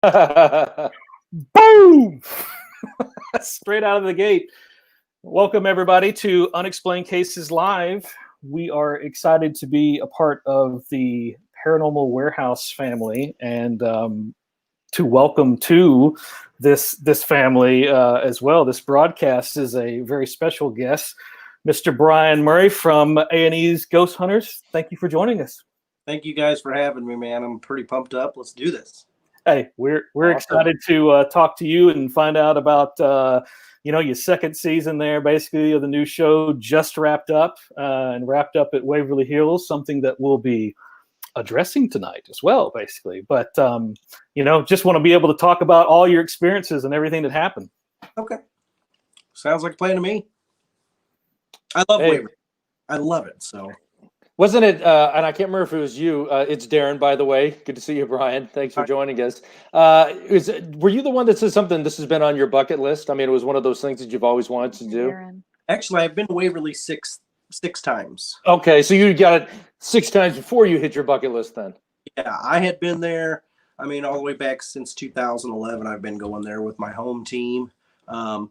Boom! Straight out of the gate. Welcome, everybody, to Unexplained Cases Live. We are excited to be a part of the Paranormal Warehouse family and to welcome to this family as well. This broadcast is a very special guest, Mr. Brian Murray from A&E's Ghost Hunters. Thank you for joining us. Thank you guys for having me, man. I'm pretty pumped up. Let's do this. Hey, we're Awesome. excited to talk to you and find out about your second season there, basically, of the new show just wrapped up and wrapped up at Waverly Hills, something that we'll be addressing tonight as well, basically. But just want to be able to talk about all your experiences and everything that happened. Okay, sounds like a plan to me. I love Waverly. I love it. So. Wasn't it, and I can't remember if it was you, it's Darren, by the way. Good to see you, Brian. Thanks for joining us. Were you the one that said something, this has been on your bucket list? I mean, it was one of those things that you've always wanted to do? Darren. Actually, I've been to Waverly six times. Okay, so you got it 6 times before you hit your bucket list then. Yeah, I had been there, I mean, all the way back since 2011. I've been going there with my home team. When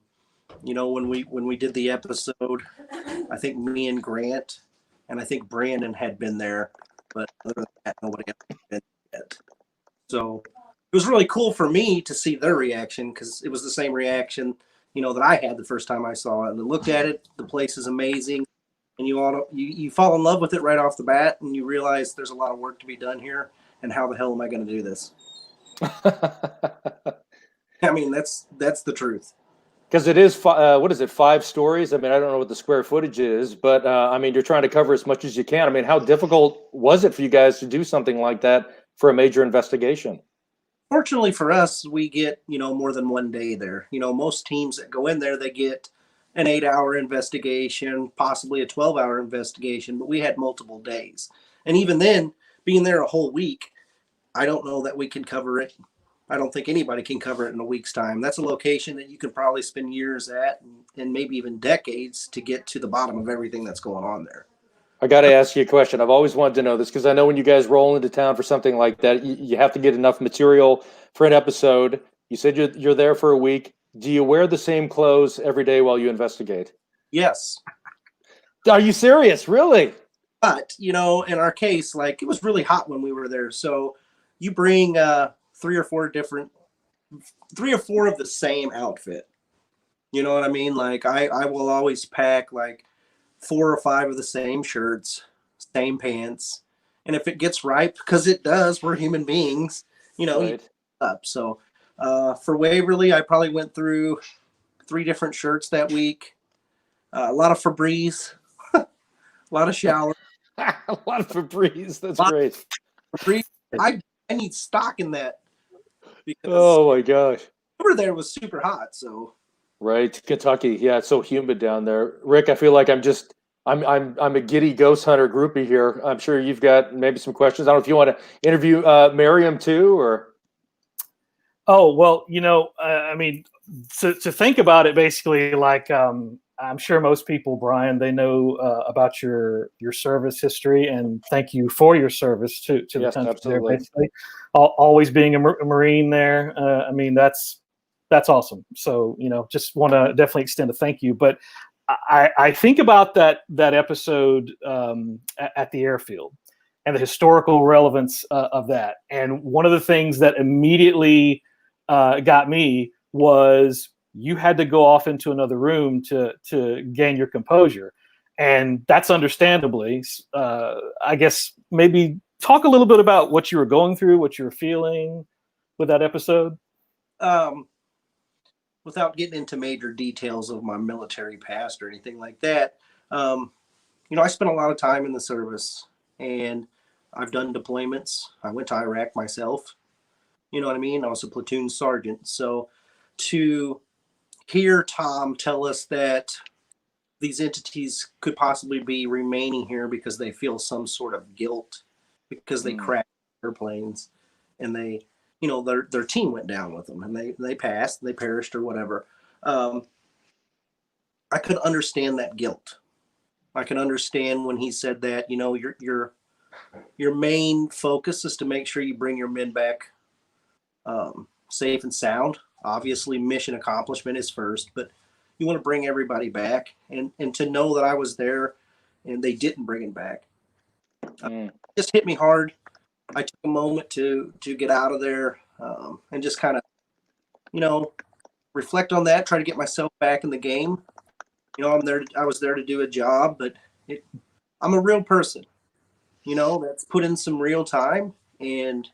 we did the episode, I think me and Grant, and I think Brandon had been there, but other than that, nobody else had been yet. So it was really cool for me to see their reaction because it was the same reaction, that I had the first time I saw it. And I looked at it, the place is amazing, and you fall in love with it right off the bat, and you realize there's a lot of work to be done here, and how the hell am I going to do this? I mean, that's the truth. Because it is, 5 stories? I mean, I don't know what the square footage is, but you're trying to cover as much as you can. I mean, how difficult was it for you guys to do something like that for a major investigation? Fortunately for us, we get, more than one day there. Most teams that go in there, they get an 8-hour investigation, possibly a 12-hour investigation, but we had multiple days. And even then, being there a whole week, I don't know that we can cover it. I don't think anybody can cover it in a week's time. That's a location that you could probably spend years at and maybe even decades to get to the bottom of everything that's going on there. I got to ask you a question. I've always wanted to know this because I know when you guys roll into town for something like that, you have to get enough material for an episode. You said you're there for a week. Do you wear the same clothes every day while you investigate? Yes. Are you serious? Really? But, in our case, it was really hot when we were there. So you bring 3 or 4 of the same outfit. You know what I mean? I will always pack 4 or 5 of the same shirts, same pants. And if it gets ripe, because it does, we're human beings, right. Up. So for Waverly, I probably went through 3 different shirts that week. A lot of Febreze, a lot of shower. A lot of Febreze. That's great. Febreze. I need stock in that. Oh my gosh. Over there was super hot, so. Right, Kentucky. Yeah, it's so humid down there. Rick, I feel like I'm a giddy ghost hunter groupie here. I'm sure you've got maybe some questions. I don't know if you want to interview Maryam too, or. Oh well, to think about it, basically, I'm sure most people, Brian, they know about your service history, and thank you for your service to the country. Absolutely. There, basically, always being a Marine there. That's awesome. So just want to definitely extend a thank you. But I think about that episode at the airfield and the historical relevance of that. And one of the things that immediately got me was you had to go off into another room to gain your composure. And that's understandably, I guess, maybe talk a little bit about what you were going through, what you were feeling with that episode. Without getting into major details of my military past or anything like that, I spent a lot of time in the service, and I've done deployments. I went to Iraq myself. You know what I mean? I was a platoon sergeant. So to hear Tom tell us that these entities could possibly be remaining here because they feel some sort of guilt because they crashed airplanes and they, their team went down with them and they passed, they perished or whatever. I could understand that guilt. I can understand when he said that, your main focus is to make sure you bring your men back safe and sound. Obviously, mission accomplishment is first, but you want to bring everybody back, and to know that I was there and they didn't bring him back, just hit me hard. I took a moment to get out of there, and just kind of, reflect on that, try to get myself back in the game. I was there to do a job, but I'm a real person, that's put in some real time, and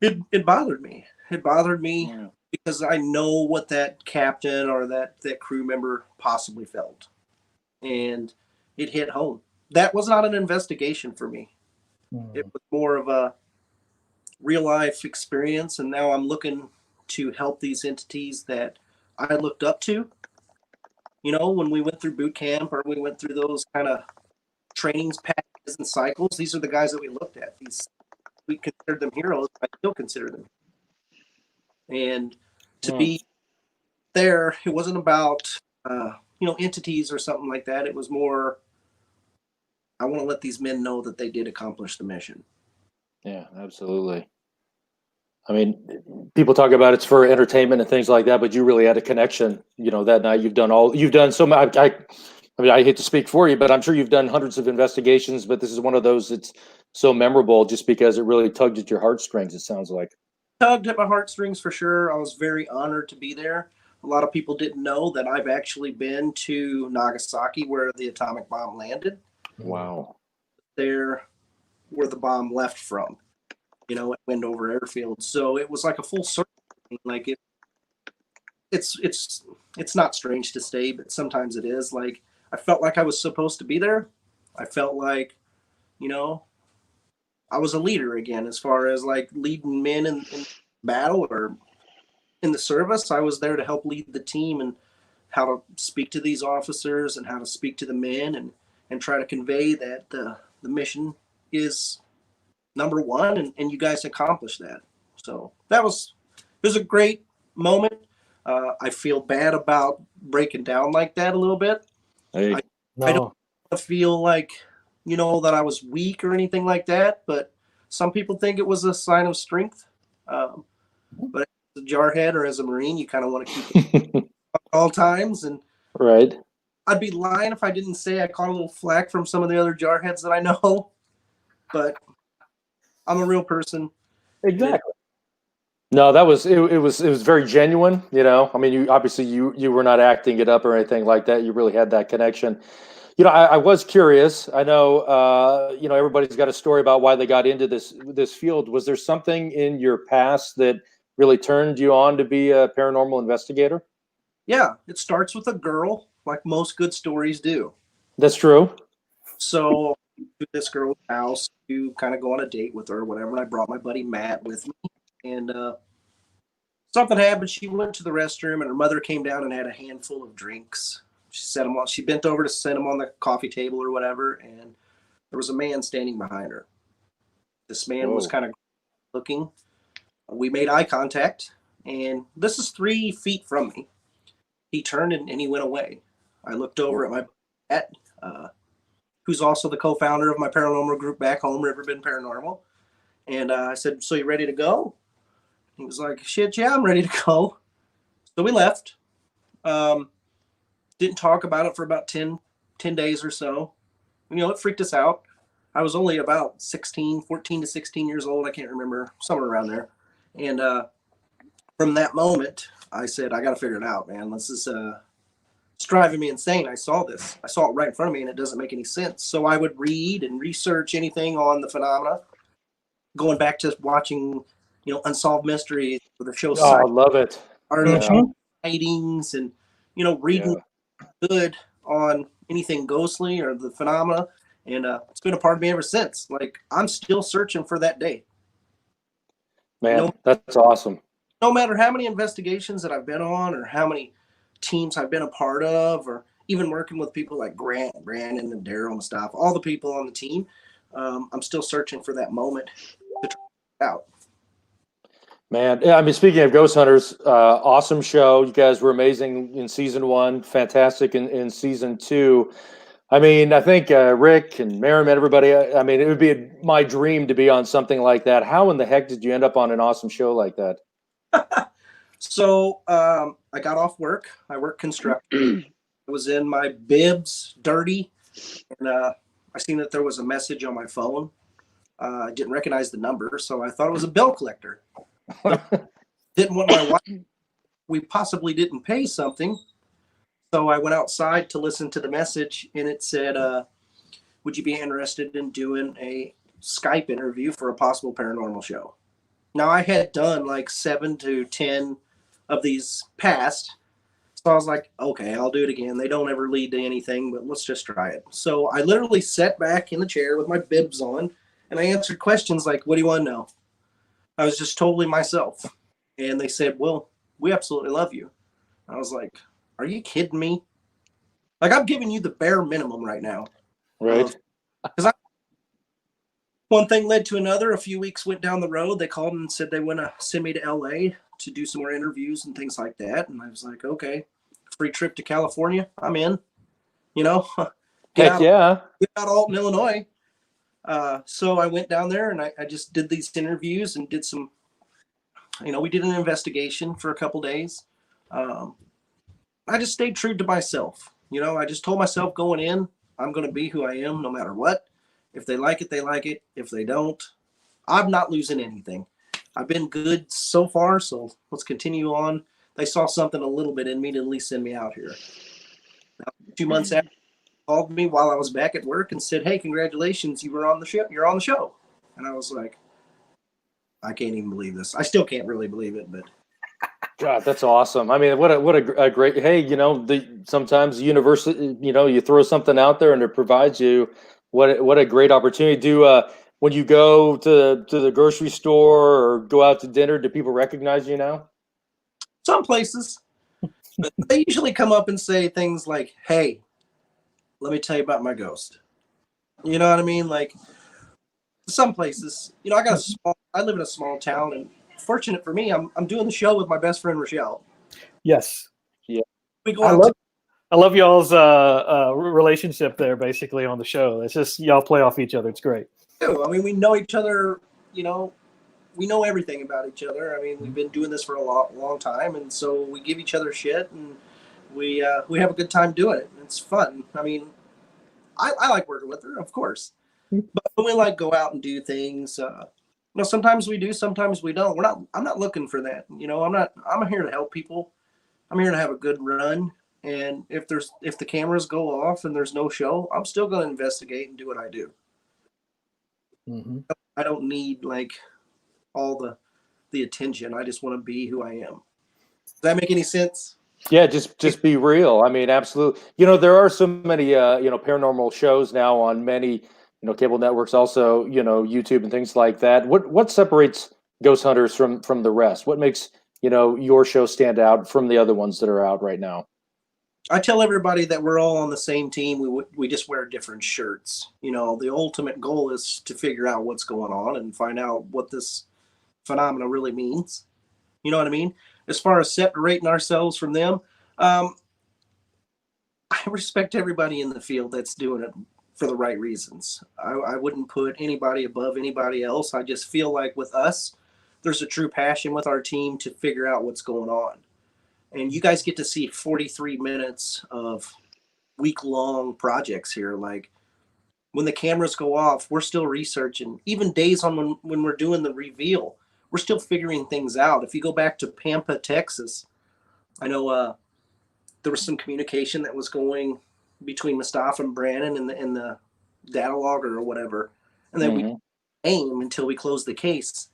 it bothered me. It bothered me because I know what that captain or that crew member possibly felt, and it hit home. That was not an investigation for me. It was more of a real life experience, and now I'm looking to help these entities that I looked up to. When we went through boot camp or we went through those kind of trainings packages and cycles, these are the guys that we looked at. We considered them heroes. I still consider them. And to be there, it wasn't about entities or something like that. It was more, I want to let these men know that they did accomplish the mission. Yeah, absolutely. I mean, people talk about it's for entertainment and things like that, but you really had a connection, that night. You've done so much. I hate to speak for you, but I'm sure you've done hundreds of investigations, but this is one of those that's so memorable just because it really tugged at your heartstrings, it sounds like. Tugged at my heartstrings for sure. I was very honored to be there. A lot of people didn't know that I've actually been to Nagasaki, where the atomic bomb landed. Wow. There where the bomb left from, at Wendover Airfield. So it was like a full circle. Like it's not strange to say, but sometimes it is. Like, I felt like I was supposed to be there. I felt like, I was a leader again, as far as like leading men in battle or in the service. I was there to help lead the team and how to speak to these officers and how to speak to the men and try to convey that the mission is number one, and you guys accomplished that. So it was a great moment. I feel bad about breaking down like that a little bit. Hey. I don't feel like, that I was weak or anything like that, but some people think it was a sign of strength. But as a jarhead or as a Marine, you kind of want to keep it at all times. And right. I'd be lying if I didn't say I caught a little flack from some of the other jarheads that I know, but I'm a real person. Exactly. No, it was very genuine, I mean, you obviously you were not acting it up or anything like that. You really had that connection. I was curious. I know, everybody's got a story about why they got into this field. Was there something in your past that really turned you on to be a paranormal investigator? Yeah, it starts with a girl, like most good stories do. That's true. So to this girl's house to kind of go on a date with her or whatever. And I brought my buddy Matt with me, and something happened. She went to the restroom, and her mother came down and had a handful of drinks. She bent over to set them on the coffee table or whatever, and there was a man standing behind her. This man was kind of looking. We made eye contact, and this is 3 feet from me. He turned and he went away. I looked over at my Matt, who's also the co-founder of my paranormal group back home, Riverbend Paranormal. And I said, "So you ready to go?" He was like, "Shit, yeah, I'm ready to go." So we left. Didn't talk about it for about 10 days or so. It freaked us out. I was only about 14 to 16 years old. I can't remember, somewhere around there. And from that moment, I said, I got to figure it out, man. It's driving me insane. I saw this. I saw it right in front of me, and it doesn't make any sense. So I would read and research anything on the phenomena, going back to watching, Unsolved Mysteries for the show. I love it. Sightings and, reading good on anything ghostly or the phenomena. And it's been a part of me ever since. Like, I'm still searching for that day. Man, that's awesome. No matter how many investigations that I've been on or how many teams I've been a part of, or even working with people like Brandon and Darren and stuff, all the people on the team, I'm still searching for that moment to try it out. Man, yeah, I mean, speaking of Ghost Hunters, awesome show. You guys were amazing in season 1, fantastic in season 2. I mean, I think Rick and Maryam and everybody, I mean, it would be my dream to be on something like that. How in the heck did you end up on an awesome show like that? So I got off work. I worked construction. I was in my bibs, dirty, and I seen that there was a message on my phone. I didn't recognize the number, so I thought it was a bill collector. Didn't want my wife. We possibly didn't pay something, so I went outside to listen to the message, and it said, "Would you be interested in doing a Skype interview for a possible paranormal show?" Now I had done like 7 to 10 of these past. So I was like, okay, I'll do it again. They don't ever lead to anything, but let's just try it. So I literally sat back in the chair with my bibs on and I answered questions like, what do you want to know? I was just totally myself. And they said, well, we absolutely love you. I was like, are you kidding me? Like, I'm giving you the bare minimum right now. Right. Because one thing led to another. A few weeks went down the road. They called and said they want to send me to LA to do some more interviews and things like that. And I was like, okay, free trip to California. I'm in, get Heck yeah. out of Alton, Illinois. So I went down there and I just did these interviews and did some, we did an investigation for a couple days. I just stayed true to myself. I just told myself going in, I'm going to be who I am no matter what. If they like it, they like it. If they don't, I'm not losing anything. I've been good so far, so let's continue on. They saw something a little bit in me to at least send me out here. Now, 2 months after, they called me while I was back at work and said, hey, congratulations, you were on the show. You're on the show. And I was like, I can't even believe this. I still can't really believe it, but God, that's awesome. I mean, what a great, hey, sometimes the universe, you throw something out there and it provides you what a great opportunity. When you go to the grocery store or go out to dinner, do people recognize you now? some places, but they usually come up and say things like, hey, let me tell you about my ghost. You know what I mean? Like some places, I live in a small town, and fortunate for me, I'm doing the show with my best friend, Rochelle. Yes. Yeah. We go out I love y'all's relationship there, basically on the show. It's just y'all play off each other. It's great. I mean, we know each other. We know everything about each other. I mean, we've been doing this for a long time, and so we give each other shit, and we have a good time doing it. It's fun. I mean, I like working with her, of course, but when we like go out and do things, sometimes we do, sometimes we don't. I'm not looking for that. I'm here to help people. I'm here to have a good run. And if the cameras go off and there's no show, I'm still going to investigate and do what I do. Mm-hmm. I don't need like all the attention. I just want to be who I am. Does that make any sense? Yeah, just be real. I mean, absolutely. There are so many paranormal shows now on many cable networks, also YouTube and things like that. What separates ghost hunters from the rest? What makes your show stand out from the other ones that are out right now? I tell everybody that we're all on the same team. We just wear different shirts. The ultimate goal is to figure out what's going on and find out what this phenomena really means. You know what I mean? As far as separating ourselves from them, I respect everybody in the field that's doing it for the right reasons. I wouldn't put anybody above anybody else. I just feel like with us, there's a true passion with our team to figure out what's going on. And you guys get to see 43 minutes of week-long projects here. Like when the cameras go off, we're still researching. Even days on when we're doing the reveal, we're still figuring things out. If you go back to Pampa, Texas, I know there was some communication that was going between Mustafa and Brandon in the data logger or whatever. And then we aim until we closed the case.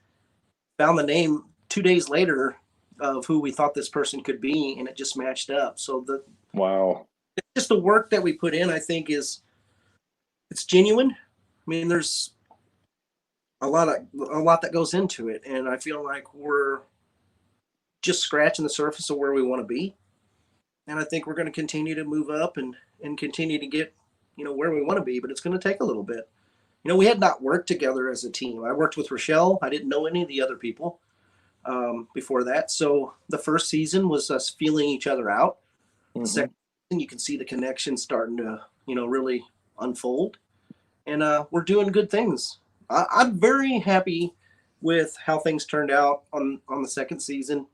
Found the name 2 days later of who we thought this person could be, and it just matched up. So just the work that we put in, I think it's genuine. I mean, there's a lot that goes into it, and I feel like we're just scratching the surface of where we want to be. And I think we're going to continue to move up and continue to get, where we want to be, but it's going to take a little bit. We had not worked together as a team. I worked with Rochelle. I didn't know any of the other people before that. So the first season was us feeling each other out. The second season, you can see the connection starting to, really unfold. And we're doing good things. I'm very happy with how things turned out on the second season.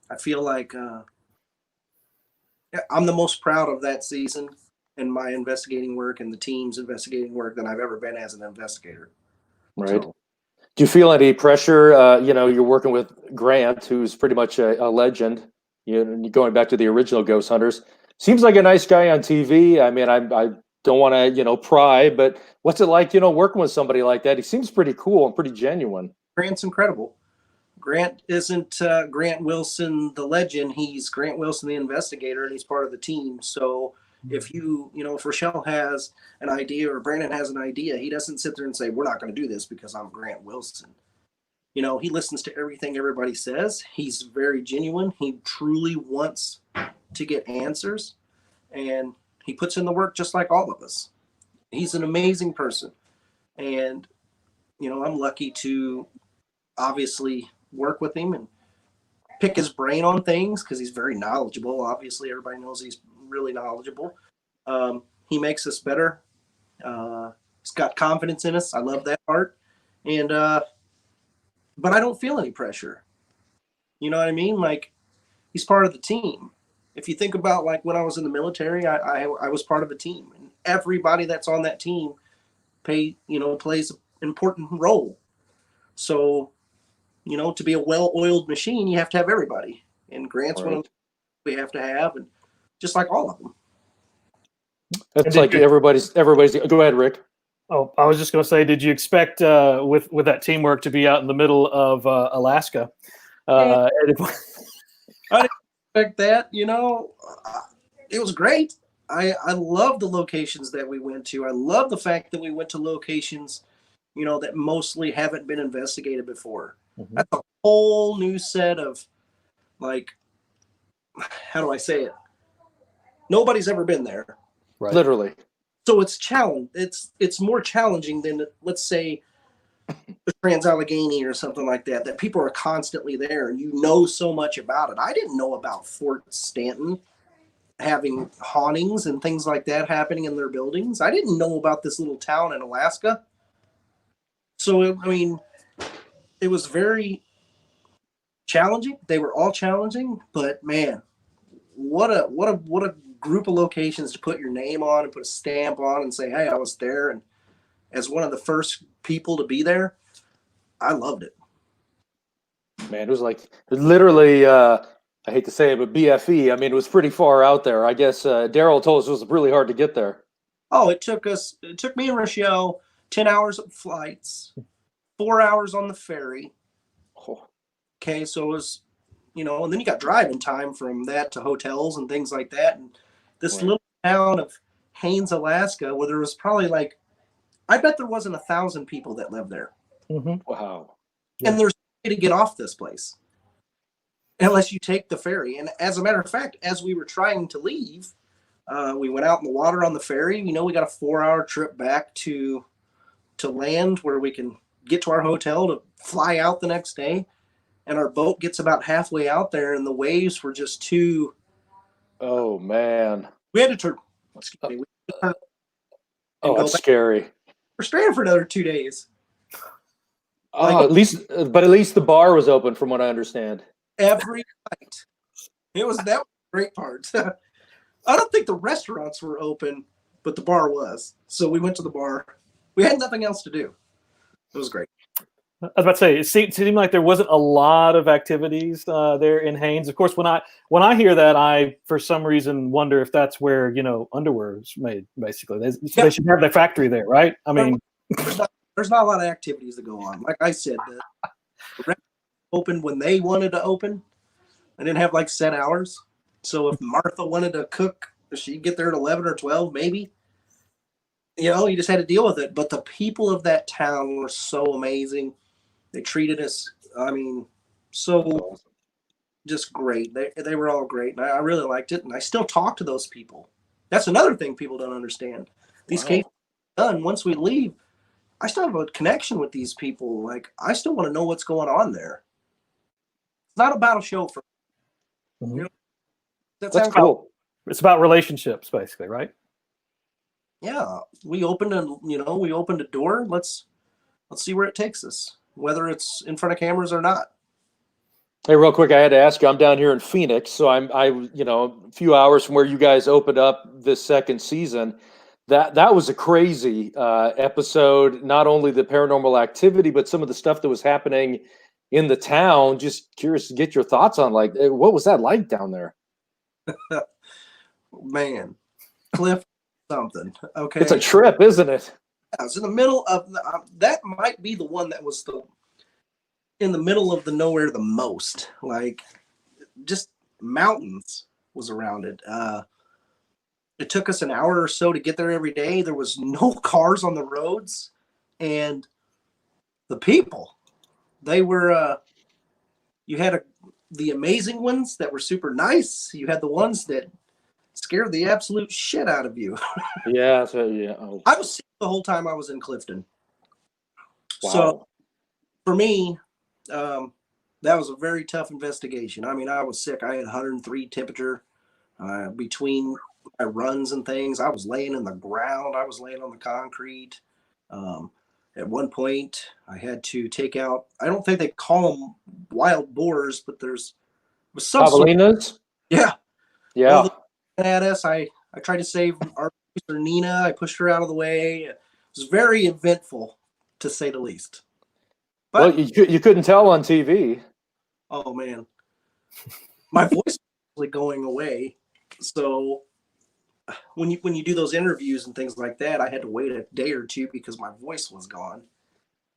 I feel like I'm the most proud of that season and my investigating work and the team's investigating work than I've ever been as an investigator. Right. So, Do you feel any pressure? You're working with Grant, who's pretty much a legend. Going back to the original Ghost Hunters. Seems like a nice guy on TV. I mean, I don't want to, pry, but what's it like, working with somebody like that? He seems pretty cool and pretty genuine. Grant's incredible. Grant isn't Grant Wilson, the legend. He's Grant Wilson, the investigator, and he's part of the team. So if if Rochelle has an idea or Brandon has an idea, he doesn't sit there and say, we're not going to do this because I'm Grant Wilson. He listens to everything everybody says. He's very genuine. He truly wants to get answers, and he puts in the work just like all of us. He's an amazing person. And, I'm lucky to obviously work with him and pick his brain on things because he's very knowledgeable. Obviously, everybody knows he's really knowledgeable. He makes us better. He's got confidence in us. I love that part. And, but I don't feel any pressure. You know what I mean? Like, he's part of the team. If you think about like when I was in the military, I was part of a team, and everybody that's on that team plays an important role. So, to be a well-oiled machine, you have to have everybody. And Grant's one of them we have to have, and just like all of them. That's like everybody's. Go ahead, Rick. Oh, I was just going to say, did you expect with that teamwork to be out in the middle of Alaska? I didn't expect that. It was great. I love the locations that we went to. I love the fact that we went to locations, that mostly haven't been investigated before. Mm-hmm. That's a whole new set of, like, how do I say it? Nobody's ever been there. Right. Literally. So it's more challenging than, let's say, the Trans-Allegheny or something like that people are constantly there and so much about it. I didn't know about Fort Stanton having hauntings and things like that happening in their buildings. I didn't know about this little town in Alaska. So, it was very challenging. They were all challenging, but man, what a group of locations to put your name on and put a stamp on and say, hey, I was there. And as one of the first people to be there, I loved it. Man, it was literally, I hate to say it, but BFE. I mean, it was pretty far out there. I guess Darryl told us it was really hard to get there. Oh, it took me and Rochelle 10 hours of flights, 4 hours on the ferry. Oh. Okay, so it was, and then you got driving time from that to hotels and things like that. And this little town of Haines, Alaska, where there was probably I bet there wasn't 1,000 people that lived there. Mm-hmm. Wow. And there's no way to get off this place unless you take the ferry. And as a matter of fact, as we were trying to leave, we went out in the water on the ferry. We got a 4-hour trip back to land where we can get to our hotel to fly out the next day. And our boat gets about halfway out there, and the waves were just too. Oh man! We had to turn. Excuse me. Oh, that's scary. We're stranded for another 2 days. Oh, at least the bar was open, from what I understand. Every night. That was the great part. I don't think the restaurants were open, but the bar was. So we went to the bar. We had nothing else to do. It was great. I was about to say, it seemed like there wasn't a lot of activities there in Haines. Of course, when I hear that, I for some reason wonder if that's where underwear is made. Basically, they should have their factory there, right? I mean, there's not a lot of activities that go on. Like I said, the restaurant opened when they wanted to open. They didn't have set hours. So if Martha wanted to cook, she'd get there at 11 or 12, maybe. You just had to deal with it. But the people of that town were so amazing. They treated us, so just great. They were all great. And I really liked it. And I still talk to those people. That's another thing people don't understand. These cases are done. Once we leave, I still have a connection with these people. I still want to know what's going on there. It's not about a show for me. Mm-hmm. That's cool. It's about relationships, basically, right? Yeah. We opened a door. Let's see where it takes us. whether it's in front of cameras or not. Hey, real quick, I had to ask you. I'm down here in Phoenix, so a few hours from where you guys opened up this second season. That was a crazy episode. Not only the paranormal activity, but some of the stuff that was happening in the town. Just curious to get your thoughts on what was that like down there? Man, Cliff, something. Okay, It's a trip, isn't it? I was in the middle of that. Might be the one that was in the middle of the nowhere the most. Like, just mountains was around it. It took us an hour or so to get there every day. There was no cars on the roads, and the people, they were. You had the amazing ones that were super nice. You had the ones that scared the absolute shit out of you. Yeah. So yeah. Oh. I was sick the whole time I was in Clifton. Wow. So for me, that was a very tough investigation. I mean, I was sick. I had 103 temperature between my runs and things. I was laying in the ground. I was laying on the concrete. At one point, I had to take out, I don't think they call them wild boars, but was some Javelinas? Yeah. Yeah. Well, at us, I tried to save our producer, Nina. I pushed her out of the way. It was very eventful, to say the least. But, Well, you couldn't tell on TV. oh, man. My voice was actually going away. So when you do those interviews and things like that, I had to wait a day or two because my voice was gone.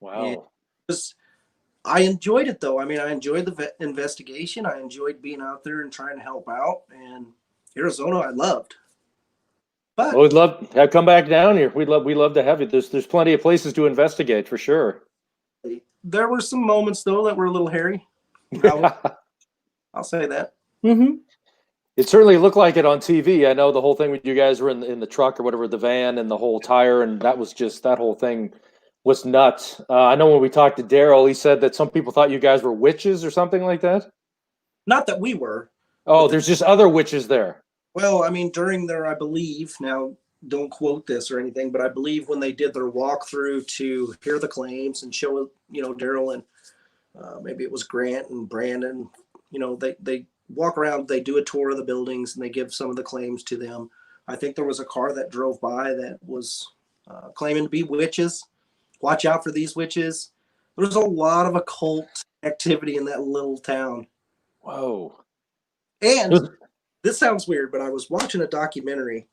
Wow. I enjoyed it, though. I mean, I enjoyed the investigation. I enjoyed being out there and trying to help out. And Arizona, I loved. But Well, we'd love to come back down here. We'd love to have you. There's plenty of places to investigate for sure. there were some moments, though, that were a little hairy. I'll say that. Mm-hmm. It certainly looked like it on TV. I know the whole thing with you guys were in the truck or whatever, the van and the whole tire, and that whole thing was nuts. I know when we talked to Daryl, he said that some people thought you guys were witches or something like that. Not that we were. Oh, there's just other witches there. Well, I mean, during their, I believe, now don't quote this or anything, but I believe when they did their walkthrough to hear the claims and show, Daryl and maybe it was Grant and Brandon, they walk around, they do a tour of the buildings and they give some of the claims to them. I think there was a car that drove by that was claiming to be witches. Watch out for these witches. There's a lot of occult activity in that little town. Whoa. And this sounds weird, but I was watching a documentary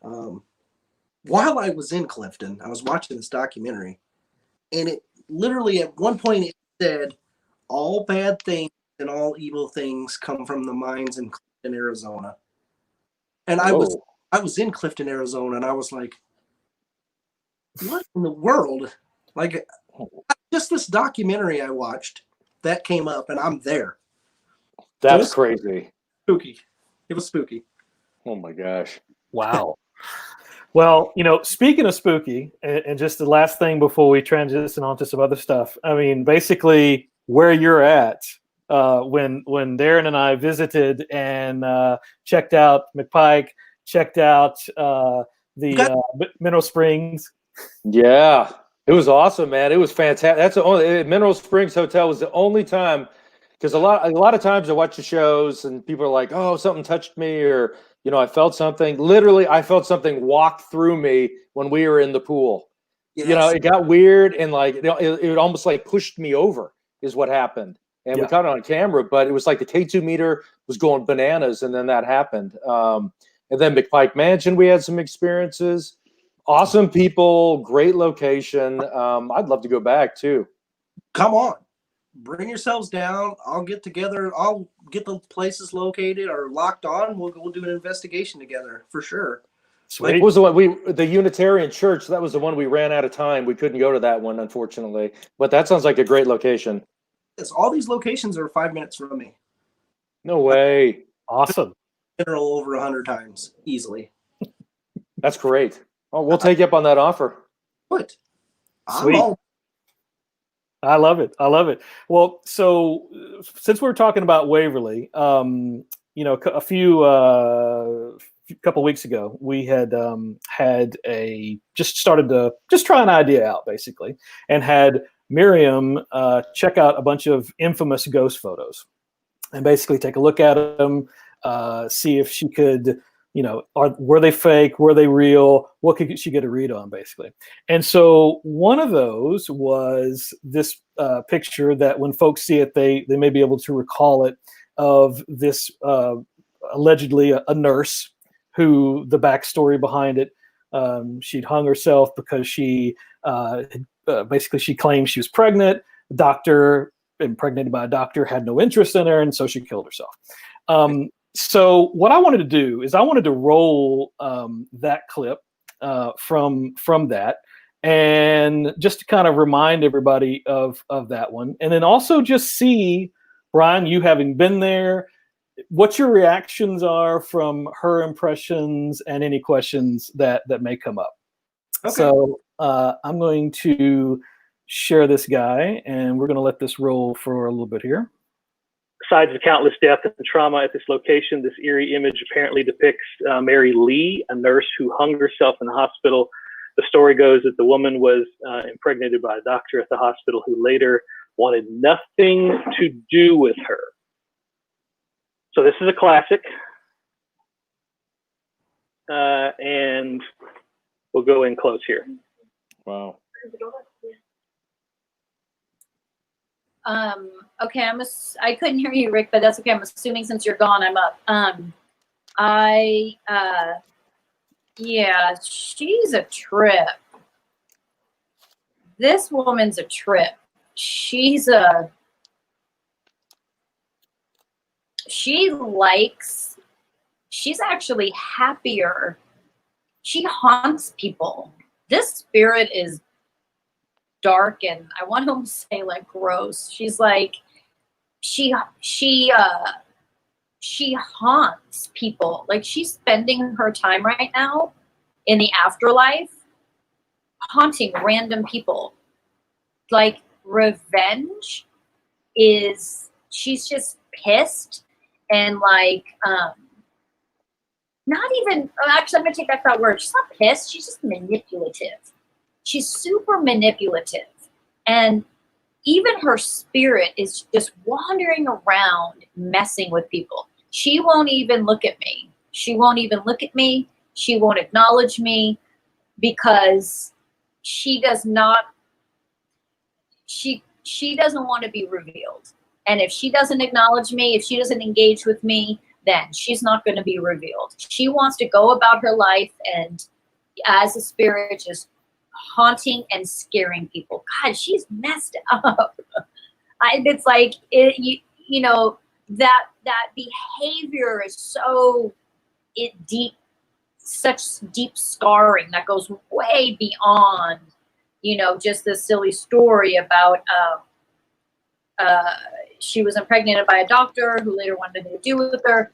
while I was in Clifton. I was watching this documentary, and it literally at one point it said, all bad things and all evil things come from the mines in Clifton, Arizona. And I was in Clifton, Arizona, and I was like, what in the world? Like, just this documentary I watched that came up, and I'm there. That's crazy. Spooky. It was spooky. Oh my gosh. Wow. Well, speaking of spooky, and just the last thing before we transition on to some other stuff, I mean, basically where you're at, when Darren and I visited and checked out McPike, checked out the Mineral Springs. Yeah, it was awesome, man. It was fantastic. That's the only Mineral Springs Hotel was the only time, because a lot of times I watch the shows and people are like, "Oh, something touched me," or I felt something. Literally, I felt something walk through me when we were in the pool. Yes. It got weird and it almost like pushed me over is what happened. And we caught it on camera, but it was like the K2 meter was going bananas, and then that happened. And then McPike Mansion, we had some experiences. Awesome people, great location. I'd love to go back too. Come on. Bring yourselves down. I'll get together. I'll get the places located or locked on. We'll do an investigation together for sure. Sweet. What was the one the Unitarian Church? That was the one we ran out of time. We couldn't go to that one, unfortunately. But that sounds like a great location. Yes, all these locations are 5 minutes from me. No way. Awesome. General over 100 times easily. That's great. Oh, we'll take you up on that offer. What? Sweet. I love it. I love it. Well, so since we're talking about Waverly, a couple weeks ago, we had just started to try an idea out basically, and had Maryam check out a bunch of infamous ghost photos and basically take a look at them, see if she could, were they fake? Were they real? What could she get a read on, basically? And so one of those was this picture that when folks see it, they may be able to recall it, of this allegedly a nurse who, the backstory behind it, she'd hung herself because she basically she claimed she was pregnant. The doctor, impregnated by a doctor, had no interest in her, and so she killed herself. So what I wanted to do is I wanted to roll that clip from that, and just to kind of remind everybody of that one, and then also just see, Brian, you having been there, what your reactions are from her impressions and any questions that may come up. Okay. So I'm going to share this guy, and we're going to let this roll for a little bit here. Besides the countless death and trauma at this location, this eerie image apparently depicts Mary Lee, a nurse who hung herself in the hospital. The story goes that the woman was impregnated by a doctor at the hospital who later wanted nothing to do with her. So this is a classic. And we'll go in close here. Wow. Okay, I couldn't hear you, Rick, but that's okay. I'm assuming since you're gone, I'm up. Yeah, she's a trip. This woman's a trip. She's actually happier. She haunts people. This spirit is dark, and I want to say like gross. She's like, she haunts people. Like, she's spending her time right now in the afterlife haunting random people. Like, revenge is, she's just pissed and like, not even, actually, I'm gonna take back that word. She's not pissed, she's just manipulative. She's super manipulative. And even her spirit is just wandering around messing with people. She won't even look at me. She won't even look at me. She won't acknowledge me because she does not, she doesn't want to be revealed. And if she doesn't acknowledge me, if she doesn't engage with me, then she's not going to be revealed. She wants to go about her life and as a spirit just haunting and scaring people. God, she's messed up. It's like, you know, that behavior is so deep, such deep scarring that goes way beyond, you know, just this silly story about she was impregnated by a doctor who later wanted nothing to do with her.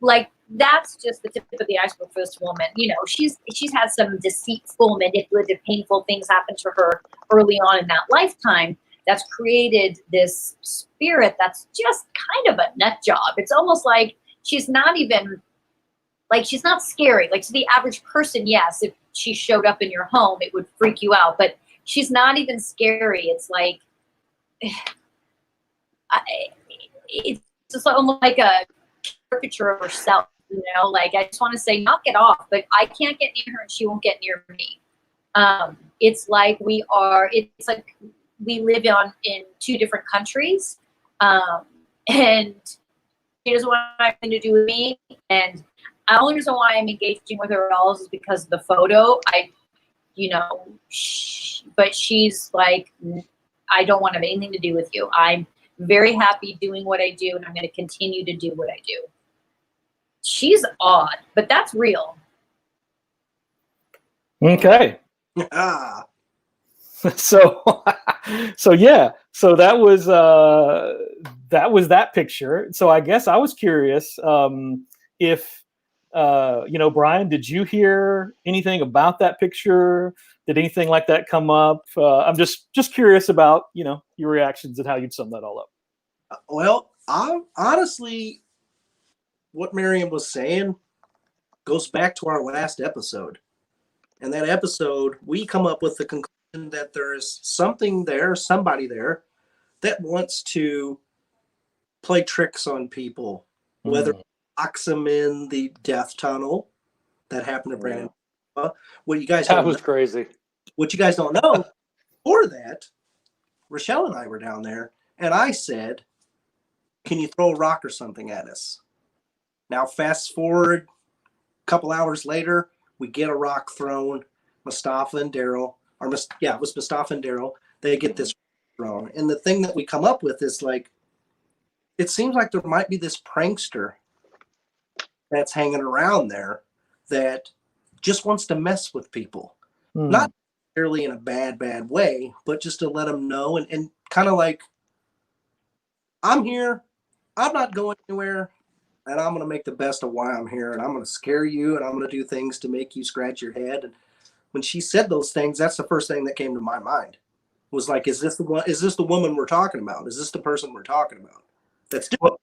Like, that's just the tip of the iceberg for this woman. You know, she's had some deceitful, manipulative, painful things happen to her early on in that lifetime that's created this spirit that's just kind of a nut job. It's almost like she's not even, like, she's not scary. Like, to the average person, yes, if she showed up in your home, it would freak you out. But she's not even scary. It's like, it's just almost like a caricature of herself, you know? Like, I just want to say, knock it off, but I can't get near her and she won't get near me. It's like it's like we live in two different countries, and she doesn't want anything to do with me. And the only reason why I'm engaging with her at all is because of the photo. But she's like, I don't want to have anything to do with you. I'm very happy doing what I do, and I'm going to continue to do what I do. She's odd, but that's real. Okay. So yeah. So that was that picture. So I guess I was curious if you know, Brian, did you hear anything about that picture? Did anything like that come up? I'm just curious about, you know, your reactions and how you'd sum that all up. Well, honestly, what Maryam was saying goes back to our last episode. And that episode, we come up with the conclusion that there is something there, somebody there that wants to play tricks on people, whether it locks them in the death tunnel that happened to Brandon. What you guys That don't was know, crazy. what you guys don't know, before that, Rochelle and I were down there, and I said, "Can you throw a rock or something at us?" Now, fast forward a couple hours later, we get a rock thrown. Mustafa and Daryl, it was Mustafa and Daryl. They get this thrown, and the thing that we come up with is like, it seems like there might be this prankster that's hanging around there that just wants to mess with people. Not necessarily in a bad way, but just to let them know and kind of like, I'm here, I'm not going anywhere, and I'm going to make the best of why I'm here, and I'm going to scare you, and I'm going to do things to make you scratch your head. And when she said those things, that's the first thing that came to my mind. Was like, is this the woman we're talking about? Is this the person we're talking about? That's doing Well,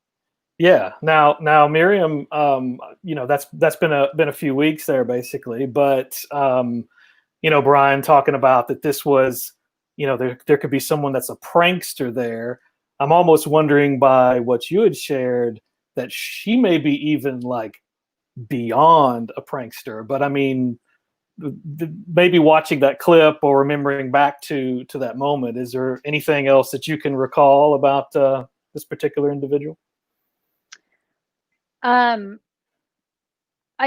yeah. Now, Maryam, that's been a few weeks there basically, but Brian talking about that this was, there could be someone that's a prankster there. I'm almost wondering by what you had shared that she may be even like beyond a prankster. But I mean, maybe watching that clip or remembering back to that moment, is there anything else that you can recall about this particular individual? I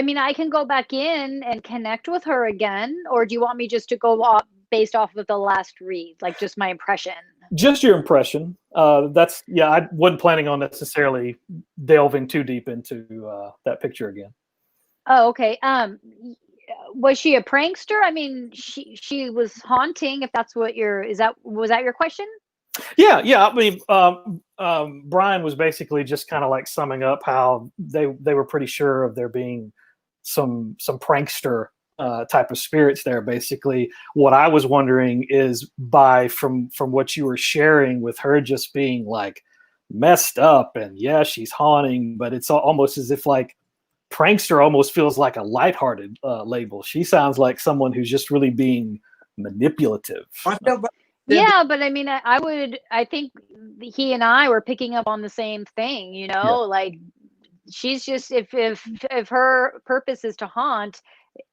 mean, I can go back in and connect with her again, or do you want me just to go off based off of the last read, like just my impression? Just your impression. I wasn't planning on necessarily delving too deep into that picture again. Oh, okay. Was she a prankster? I mean, she was haunting, if that's what was that your question? Yeah. I mean, Brian was basically just kind of like summing up how they were pretty sure of there being some prankster type of spirits there. Basically, what I was wondering is from what you were sharing with her just being like messed up, and yeah, she's haunting, but it's almost as if like prankster almost feels like a lighthearted label. She sounds like someone who's just really being manipulative. Yeah, but I mean, I think he and I were picking up on the same thing, like she's just, if her purpose is to haunt,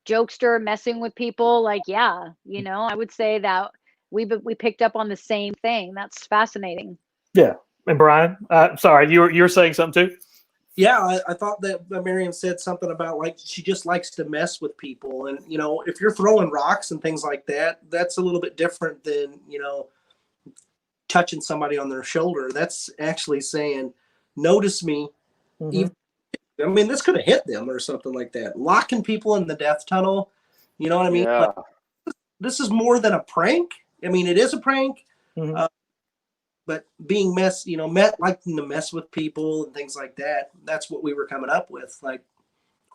jokester, messing with people, like, yeah, I would say that we picked up on the same thing. That's fascinating. Yeah. And Brian, sorry, you were saying something too? Yeah, I thought that Maryam said something about like she just likes to mess with people, and if you're throwing rocks and things like that, that's a little bit different than touching somebody on their shoulder. That's actually saying, "Notice me." Mm-hmm. Even, I mean, this could have hit them or something like that. Locking people in the death tunnel, you know what I mean? Yeah. Like, this is more than a prank. I mean, it is a prank. Mm-hmm. But being liking to mess with people and things like that, that's what we were coming up with. Like,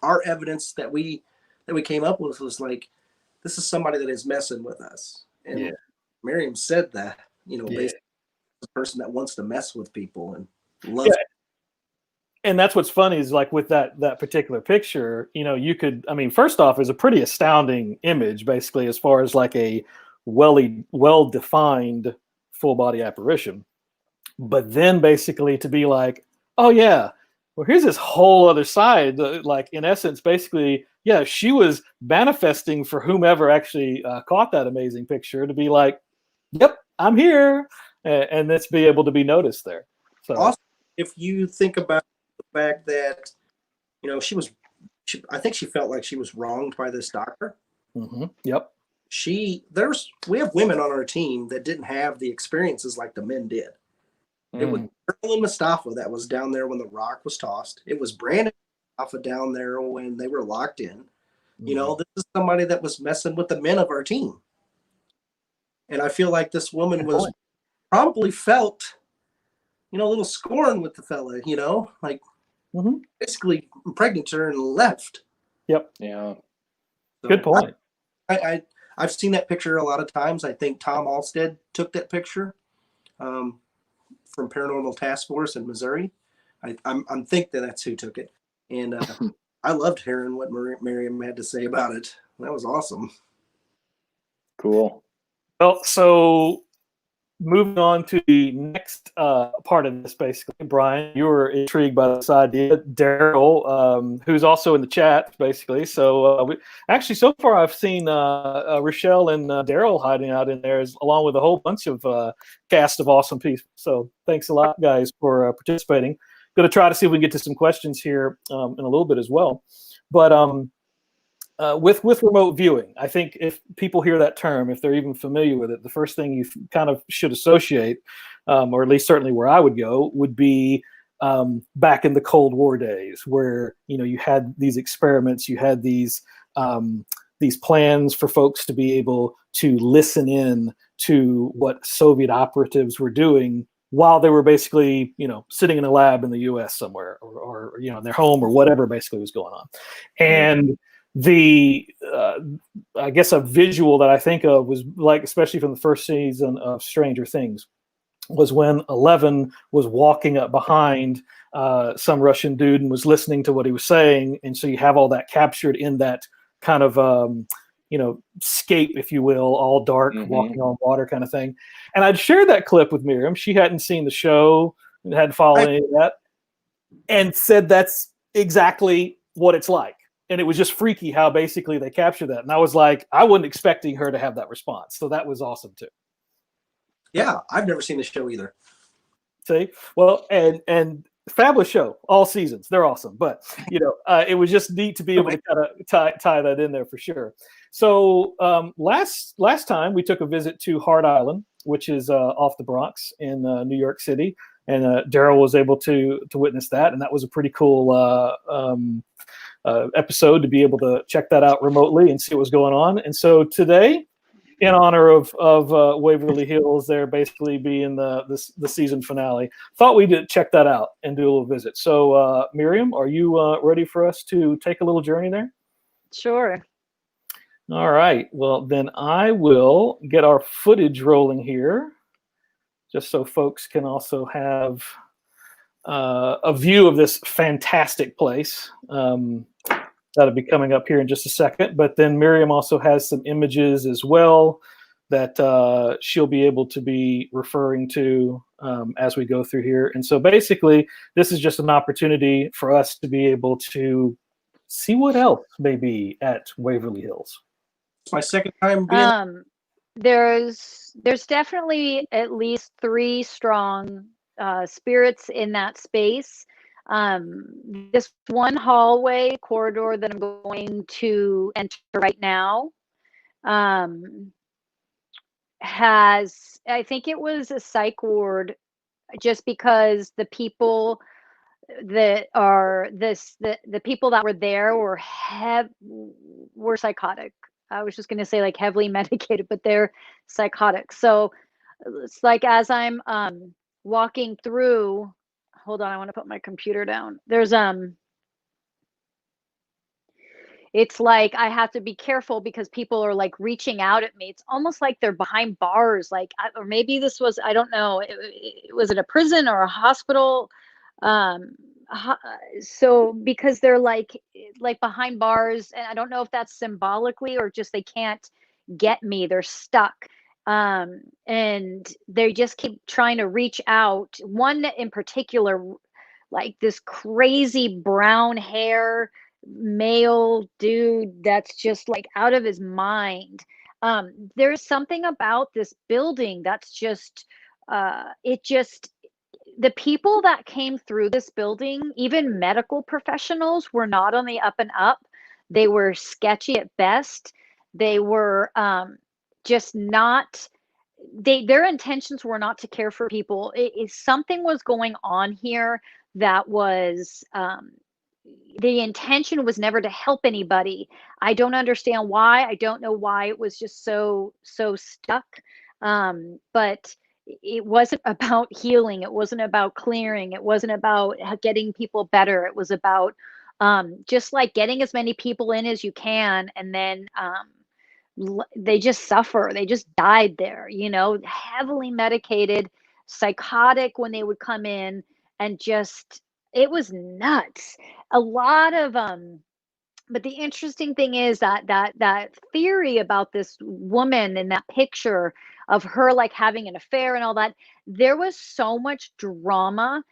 our evidence that we came up with was like, this is somebody that is messing with us. And Maryam said that, basically the person that wants to mess with people and loves. Yeah. And that's what's funny is like with that particular picture, you could, I mean, first off, is a pretty astounding image, basically, as far as like a well-defined full body apparition. But then basically to be like, oh yeah, well, here's this whole other side. Like in essence, basically, yeah, she was manifesting for whomever actually caught that amazing picture to be like, yep, I'm here, and let's be able to be noticed there. So also, if you think about the fact that I think she felt like she was wronged by this doctor. Mm-hmm. Yep. We have women on our team that didn't have the experiences like the men did. It was Earl and Mustafa that was down there when the rock was tossed. It was Brandon and Mustafa down there when they were locked in. This is somebody that was messing with the men of our team. And I feel like this woman was probably felt, a little scorn with the fella, like basically impregnate her and left. Yep. Yeah. So good point. I've seen that picture a lot of times. I think Tom Alstead took that picture from Paranormal Task Force in Missouri. I'm think that's who took it. And I loved hearing what Maryam had to say about it. That was awesome. Cool. Well, so moving on to the next part of this, basically, Brian, you were intrigued by this idea. Daryl, who's also in the chat, basically. So actually, so far, I've seen Rochelle and Daryl hiding out in there, along with a whole bunch of cast of awesome people. So thanks a lot, guys, for participating. Going to try to see if we can get to some questions here in a little bit as well. But with remote viewing, I think if people hear that term, if they're even familiar with it, the first thing you kind of should associate, or at least certainly where I would go, would be back in the Cold War days, where you had these experiments, you had these plans for folks to be able to listen in to what Soviet operatives were doing while they were basically sitting in a lab in the U.S. somewhere, or in their home, or whatever basically was going on. And the I guess a visual that I think of was like, especially from the first season of Stranger Things, was when 11 was walking up behind some Russian dude and was listening to what he was saying, and so you have all that captured in that kind of scape, if you will, all dark, walking on water kind of thing. And I'd shared that clip with Maryam. She hadn't seen the show, hadn't followed any of that, and said that's exactly what it's like. And it was just freaky how basically they captured that. And I was like, I wasn't expecting her to have that response. So that was awesome too. Yeah, I've never seen the show either. See? Well, and fabulous show, all seasons. They're awesome. But, it was just neat to be able to kind of tie that in there for sure. So last time we took a visit to Hart Island, which is off the Bronx in New York City. And Daryl was able to witness that. And that was a pretty cool episode to be able to check that out remotely and see what was going on. And so today, in honor of Waverly Hills, there basically being the season finale, thought we'd check that out and do a little visit. So Maryam, are you ready for us to take a little journey there? Sure. All right. Well, then I will get our footage rolling here, just so folks can also have a view of this fantastic place. That'll be coming up here in just a second. But then Maryam also has some images as well that she'll be able to be referring to as we go through here. And so basically, this is just an opportunity for us to be able to see what else may be at Waverly Hills. It's my second time being there's definitely at least 3 strong spirits in that space. This one hallway corridor that I'm going to enter right now has, I think it was a psych ward, just because the people that are the people that were there were psychotic. I was just going to say like heavily medicated, but they're psychotic. So it's like, as I'm walking through, hold on, I want to put my computer down. There's it's like I have to be careful because people are like reaching out at me. It's almost like they're behind bars, like, or maybe this was, I don't know, was it a prison or a hospital? So because they're like behind bars, and I don't know if that's symbolically or just they can't get me, they're stuck. And they just keep trying to reach out. One in particular, like this crazy brown hair male dude that's just like out of his mind. There's something about this building that's just the people that came through this building, even medical professionals, were not on the up and up. They were sketchy at best. They were just not, their intentions were not to care for people. Something was going on here that was, the intention was never to help anybody. I don't understand why. I don't know why it was just so stuck. But it wasn't about healing. It wasn't about clearing. It wasn't about getting people better. It was about just like getting as many people in as you can, and then they just suffer. They just died there, heavily medicated, psychotic when they would come in, and just, it was nuts. A lot of But the interesting thing is that theory about this woman in that picture of her like having an affair and all that, there was so much drama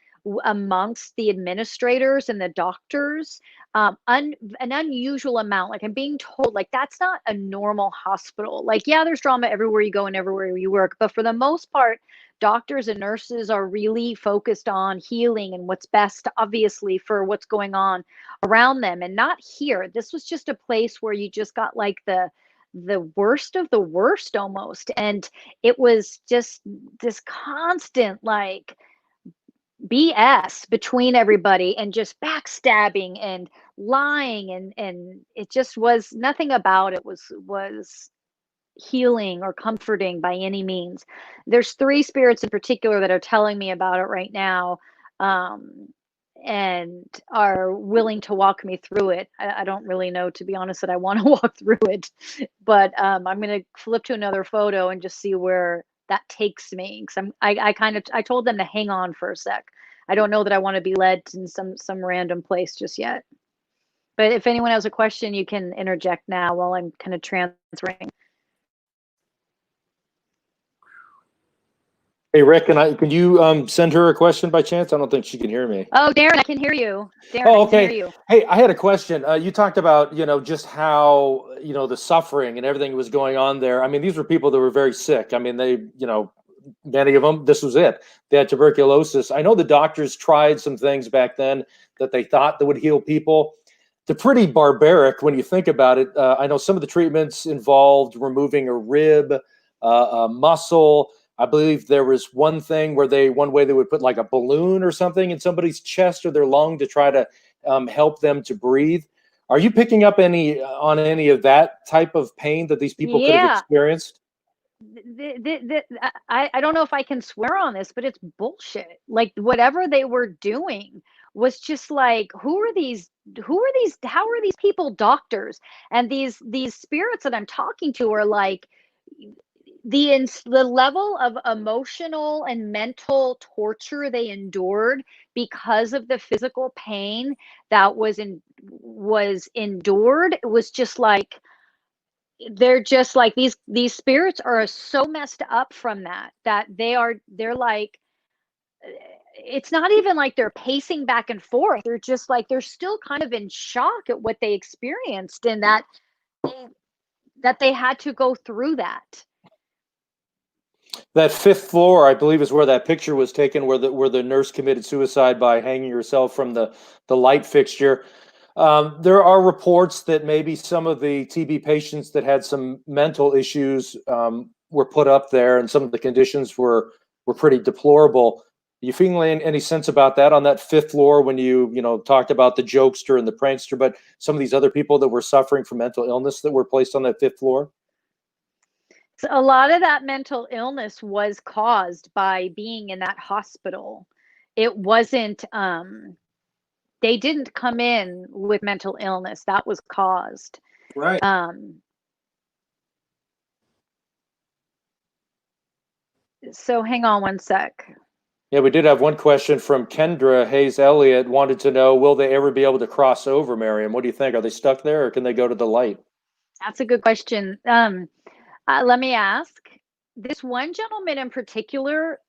amongst the administrators and the doctors, an unusual amount. Like I'm being told, like that's not a normal hospital. Like yeah, there's drama everywhere you go and everywhere you work, but for the most part, doctors and nurses are really focused on healing and what's best, obviously, for what's going on around them, and not here. This was just a place where you just got like the worst of the worst almost, and it was just this constant like BS between everybody and just backstabbing and lying, and it just was nothing about it was healing or comforting by any means. There's three spirits in particular that are telling me about it right now, and are willing to walk me through it. I don't really know, to be honest, that I want to walk through it, but I'm going to flip to another photo and just see where that takes me. Because I told them to hang on for a sec. I don't know that I want to be led in some random place just yet. But if anyone has a question, you can interject now while I'm kind of transferring. Hey Rick, can you send her a question by chance? I don't think she can hear me. Oh, Darren, I can hear you. Darren, Oh, I can hear okay. you. Hey, I had a question. You talked about, just how, the suffering and everything that was going on there. I mean, these were people that were very sick. I mean, they, many of them, this was it. They had tuberculosis. I know the doctors tried some things back then that they thought that would heal people. They're pretty barbaric when you think about it. I know some of the treatments involved removing a rib, a muscle. I believe there was one way they would put like a balloon or something in somebody's chest or their lung to try to help them to breathe. Are you picking up any of that type of pain that these people could have experienced? I don't know if I can swear on this, but it's bullshit. Like whatever they were doing was just like, how are these people doctors? And these spirits that I'm talking to are like, the level of emotional and mental torture they endured because of the physical pain that was endured, it was just like, they're just like, these spirits are so messed up from that they're like, it's not even like they're pacing back and forth. They're just like, they're still kind of in shock at what they experienced, and that they had to go through that. That fifth floor, I believe, is where that picture was taken, where the nurse committed suicide by hanging herself from the light fixture. There are reports that maybe some of the TB patients that had some mental issues were put up there, and some of the conditions were pretty deplorable. Are you feeling any sense about that on that fifth floor when you talked about the jokester and the prankster, but some of these other people that were suffering from mental illness that were placed on that fifth floor? So a lot of that mental illness was caused by being in that hospital. It wasn't, they didn't come in with mental illness. That was caused. Right. So hang on one sec. Yeah, we did have one question from Kendra Hayes Elliott, wanted to know, will they ever be able to cross over, Maryam? What do you think? Are they stuck there, or can they go to the light? That's a good question. Let me ask. This one gentleman in particular,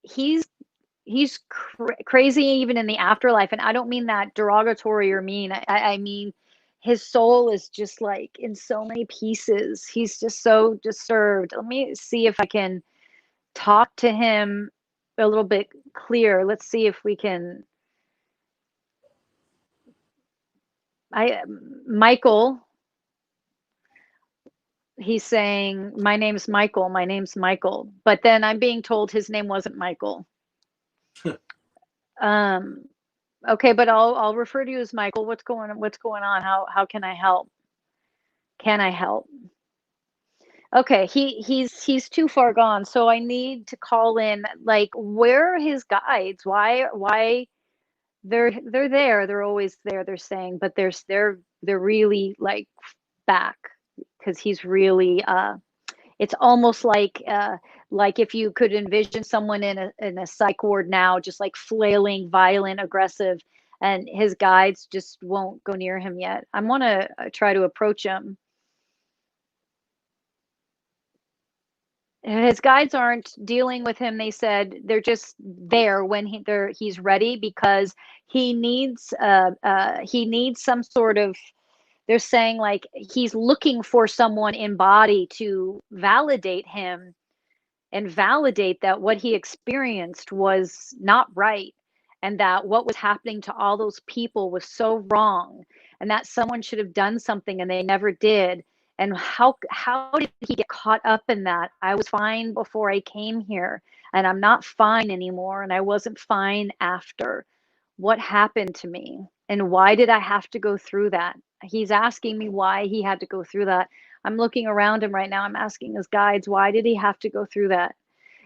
he's crazy even in the afterlife, and I don't mean that derogatory or mean. I mean his soul is just like in so many pieces. He's just so disturbed. Let me see if I can talk to him a little bit clear. Let's see if we can. Michael, he's saying, my name's Michael, but then I'm being told his name wasn't Michael. Okay, but I'll refer to you as Michael. What's going on? How can I help? Can I help? Okay, he's too far gone, so I need to call in. Like, where are his guides? Why they're there? They're always there. They're saying, but they're really like back, because he's really it's almost like if you could envision someone in a psych ward now, just like flailing, violent, aggressive, and his guides just won't go near him yet. I want to try to approach him. His guides aren't dealing with him. They said they're just there when he's ready, because he needs some sort of, they're saying like he's looking for someone in body to validate him and validate that what he experienced was not right, and that what was happening to all those people was so wrong, and that someone should have done something and they never did. And how did he get caught up in that? I was fine before I came here, and I'm not fine anymore, and I wasn't fine after. What happened to me, and why did I have to go through that? He's asking me why he had to go through that. I'm looking around him right now. I'm asking his guides, why did he have to go through that?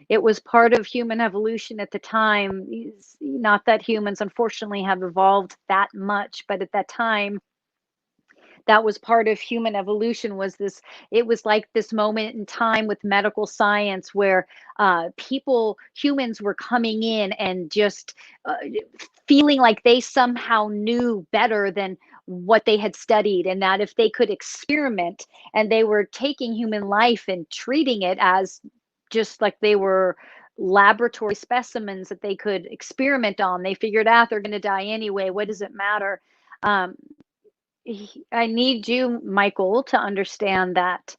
It was part of human evolution at the time. Not that humans, unfortunately, have evolved that much, but at that time, that was part of human evolution. Was this, it was like this moment in time with medical science where humans were coming in and just feeling like they somehow knew better than what they had studied, and that if they could experiment, and they were taking human life and treating it as just like they were laboratory specimens that they could experiment on. They figured out they're going to die anyway. What does it matter? I need you, Michael, to understand that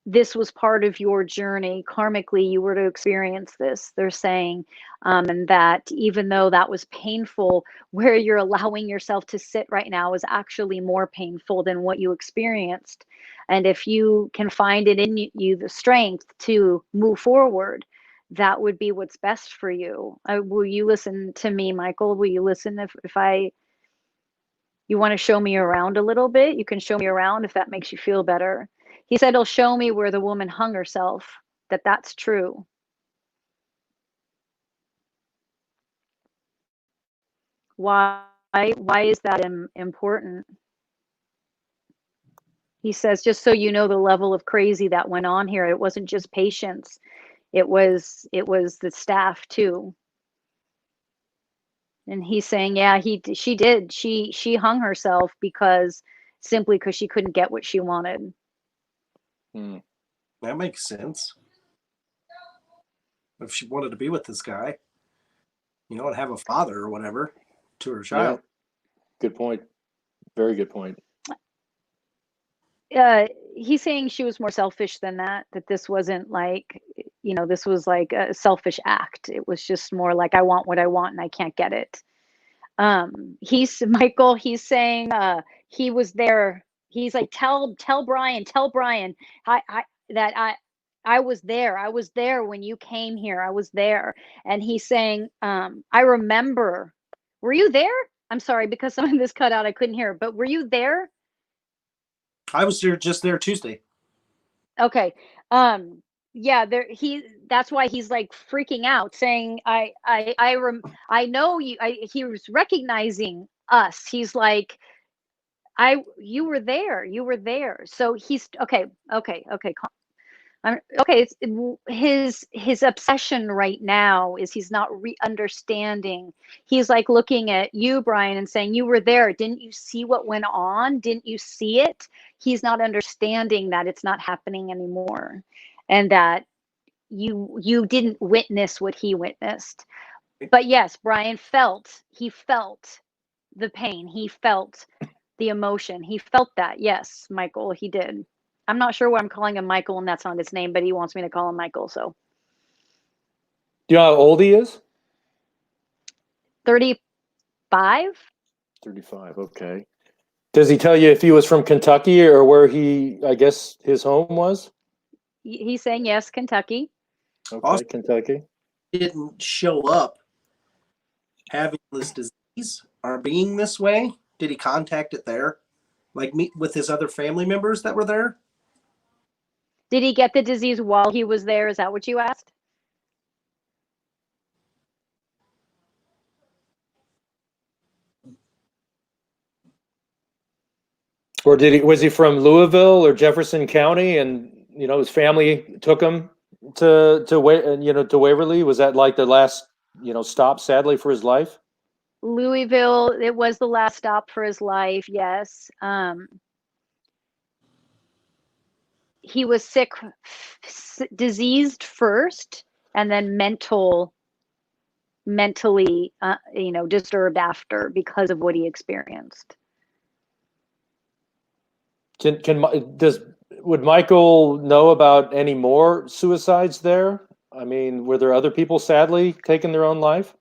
this was part of your journey. Karmically, you were to experience this, they're saying, and that even though that was painful, where you're allowing yourself to sit right now is actually more painful than what you experienced. And if you can find it in you, the strength to move forward, that would be what's best for you. Will you listen to me, Michael? Will you listen you want to show me around a little bit? You can show me around if that makes you feel better. He said he'll show me where the woman hung herself, that's true. Why is that important? He says, just so you know the level of crazy that went on here. It wasn't just patients. It was the staff too. And he's saying, yeah, she did. She hung herself simply because she couldn't get what she wanted. That makes sense. If she wanted to be with this guy, and have a father or whatever to her child. Yeah. Good point. Very good point. He's saying she was more selfish than that this wasn't like, this was like a selfish act. It was just more like, I want what I want and I can't get it. Michael, he's saying he was there. He's like, tell Brian I was there. I was there when you came here. I was there. And he's saying, I remember. Were you there? I'm sorry, because some of this cut out, I couldn't hear, but were you there? I was just there Tuesday. Okay. Yeah, that's why he's like freaking out, saying, I know you. He was recognizing us. He's like, you were there. So he's okay. Okay, his obsession right now is he's not understanding. He's like looking at you, Brian, and saying, you were there. Didn't you see what went on? Didn't you see it? He's not understanding that it's not happening anymore, and that you didn't witness what he witnessed. But yes, Brian felt the pain. He felt the emotion. He felt that. Yes, Michael, he did. I'm not sure why I'm calling him Michael, and that's not his name, but he wants me to call him Michael. So, Do you know how old he is? 35. 35. Okay. Does he tell you if he was from Kentucky or where I guess his home was? He's saying yes, Kentucky. Okay, Also, Kentucky. Didn't show up having this disease or being this way. Did he contact it there? Like meet with his other family members that were there? Did he get the disease while he was there? Is that what you asked? Or was he from Louisville or Jefferson County, and his family took him to Waverly? Was that like the last stop, sadly, for his life? Louisville, it was the last stop for his life. Yes. He was sick, diseased first, and then mentally, disturbed after because of what he experienced. Would Michael know about any more suicides there? I mean, were there other people sadly taking their own life?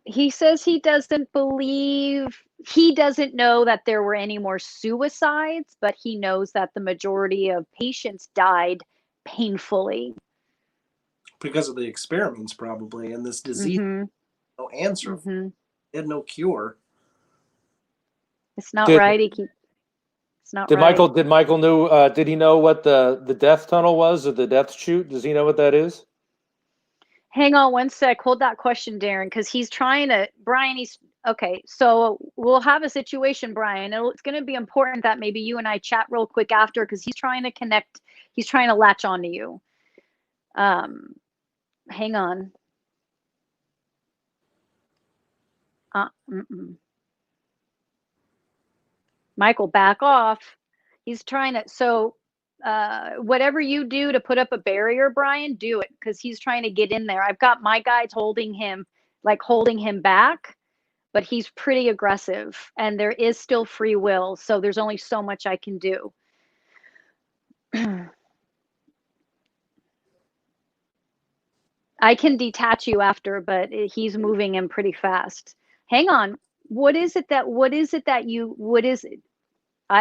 He says he doesn't know that there were any more suicides, but he knows that the majority of patients died painfully. Because of the experiments, probably, and this disease, Mm-hmm. no answer. Mm-hmm. It had no cure. It's not right. It's not right. Did Michael did he know what the death tunnel was, or the death chute? Does he know what that is? Hang on one sec. Hold that question, Darren, because he's trying to, Brian, okay, so we'll have a situation, Brian. It's going to be important that maybe you and I chat real quick after, because he's trying to connect. He's trying to latch onto you. Hang on. Michael, back off. He's trying to, so whatever you do to put up a barrier, Brian, do it, because he's trying to get in there. I've got my guys holding him back, but he's pretty aggressive, and there is still free will, so there's only so much I can do. I can detach you after, but he's moving him pretty fast. Hang on. What is it that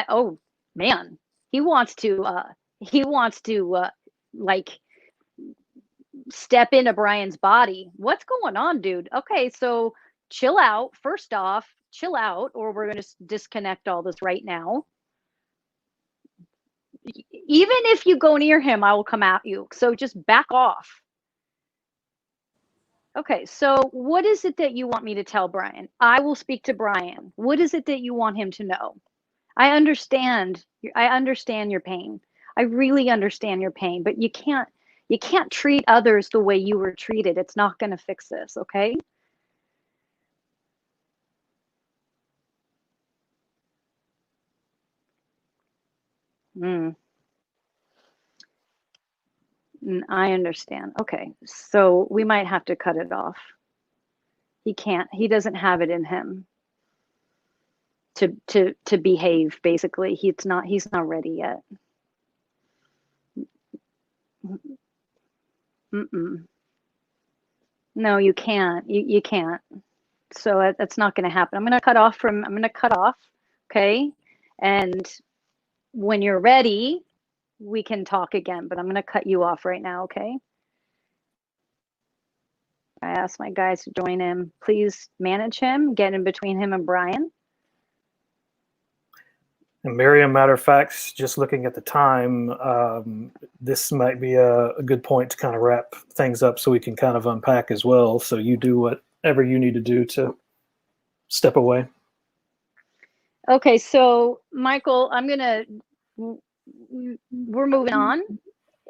oh man, he wants to like step into Brian's body. What's going on, dude? Okay, so chill out. First off, chill out, or we're going to disconnect all this right now. Even if you go near him, I will come at you. So just back off. Okay, so what is it that you want me to tell Brian? I will speak to Brian. What is it that you want him to know? I understand your pain. I really understand your pain, but you can't treat others the way you were treated. It's not going to fix this, okay? I understand. Okay, so we might have to cut it off. He doesn't have it in him to behave, basically. He's not ready yet. No, you can't. You can't. So that's not going to happen. I'm going to cut off. Okay. And when you're ready, we can talk again, but I'm going to cut you off right now. Okay. I asked my guys to join him. Please manage him, get in between him and Brian. And Maryam, matter of fact, just looking at the time, this might be a good point to kind of wrap things up so we can kind of unpack as well. So you do whatever you need to do to step away. Okay, so Michael, we're moving on.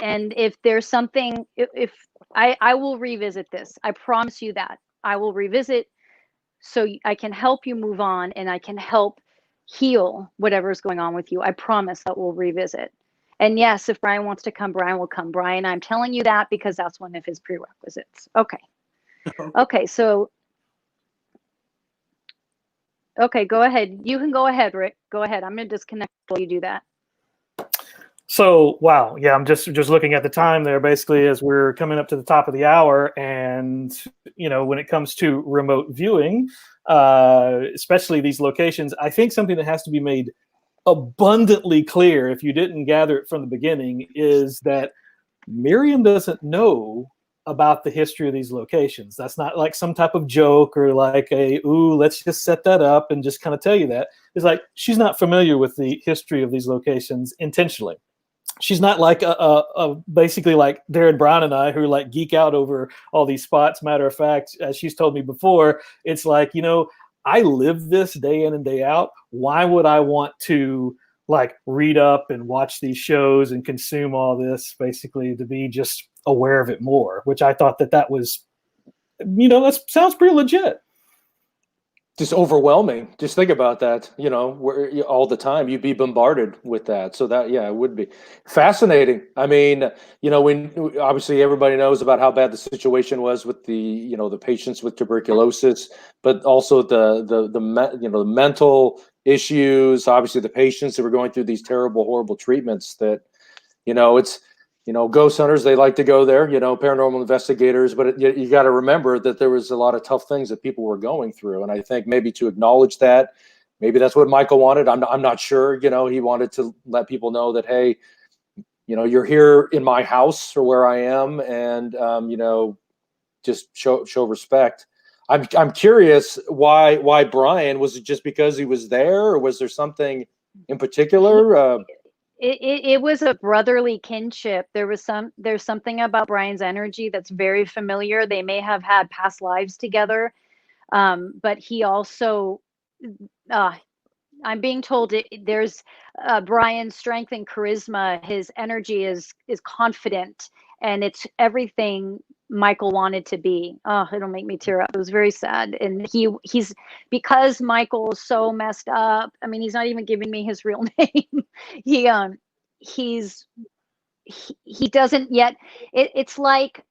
And if there's something, if I will revisit this, I promise you that. I will revisit so I can help you move on, and I can help heal whatever's going on with you. I promise that we'll revisit. And yes, if Brian wants to come, Brian will come. Brian, I'm telling you that because that's one of his prerequisites. Okay. Okay, so okay, go ahead. You can go ahead, Rick. Go ahead. I'm going to disconnect while you do that. So, wow. Yeah, I'm just looking at the time there, basically, as we're coming up to the top of the hour. And, when it comes to remote viewing, especially these locations, I think something that has to be made abundantly clear, if you didn't gather it from the beginning, is that Maryam doesn't know about the history of these locations. That's not like some type of joke or like let's just set that up and just kind of tell you that. It's like she's not familiar with the history of these locations intentionally. She's not like basically like Darren Brown and I, who like geek out over all these spots. Matter of fact, as she's told me before, it's like, I live this day in and day out. Why would I want to like read up and watch these shows and consume all this, basically to be just aware of it more, which I thought that was, that sounds pretty legit. just overwhelming. Just think about that, all the time you'd be bombarded with that. So that, yeah, it would be fascinating. I mean, when obviously everybody knows about how bad the situation was with the, the patients with tuberculosis, but also the mental issues, obviously the patients that were going through these terrible, horrible treatments that, it's, ghost hunters, they like to go there, paranormal investigators, but you got to remember that there was a lot of tough things that people were going through. And I think maybe to acknowledge that, maybe that's what Michael wanted. I'm not sure, he wanted to let people know that, hey, you're here in my house or where I am, and, just show respect. I'm curious why Brian, was it just because he was there, or was there something in particular? It was a brotherly kinship. There's something about Brian's energy that's very familiar. They may have had past lives together, but he also, I'm being told there's Brian's strength and charisma. His energy is confident, and it's everything Michael wanted to be. Oh, it'll make me tear up. It was very sad. And he's because Michael's so messed up. I mean, he's not even giving me his real name. He doesn't yet. It's like